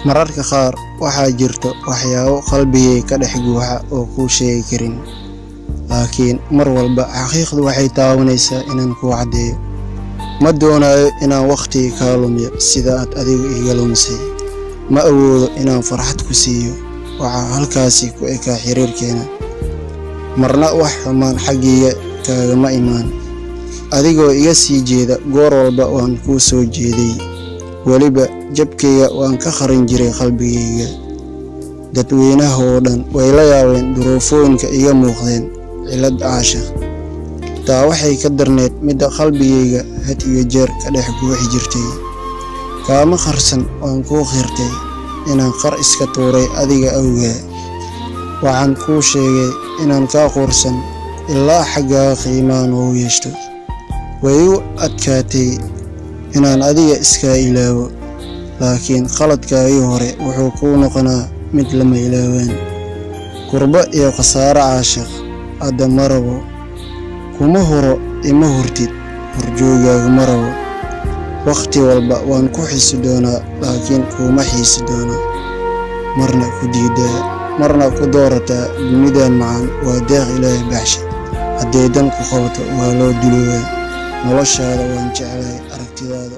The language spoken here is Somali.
mararka qaar waxaa jirto waxyaabo qalbigay ka dhex guuxa oo kuu sheegi karin, laakiin mar walba xaqiiqdu waxay taabanaysaa inaan kuu caddeeyo. ma doonayo inaan waqti kaa lumiyo sida aad adigu iga lumisay. ma awoodo inaan farxad ku siiyo, waxaa halkaasi ku ekaa xiriirkeena. marna wax xumaan xaggayga kaagama imaan, adigoo iga sii jeeda goor walba waan kuu soo jeeday. weliba jabkayga waan ka qarin jiray qalbigayga. dadweynaha oo dhan way la yaabeen duruufooyinka iga muuqdeen cilad caashiq. taa waxay ka darneed midda qalbigayga had iyo jeer ka dhex guuxi jirtay. kaama qarsan waan kuu qirtay inaan qar iska tuuray adiga awgaa. waxaan kuu sheegay inaan kaa quursan ilaa xaggaaga qiimaan oo yeeshto. way igu adkaatay inaan adiga iskaa ilaawo, laakiin qaladkaagii hore wuxuu kuu noqonaa mid lama ilaawaan. kurbo iyo khasaare caashiq hadda ma rabo. kuma huro ima hurtid, horjoogaagu ma rabo. waqti walba waan ku xiisi doonaa, laakiin kuuma xiisi doono. marna ku diidaa, marna ku doorataa. dunidan macaan waa deeq ilaahay baxshay. hadday dan ku qabato waa loo duloobaa. noloshaada waan jeclahay, aragtidaada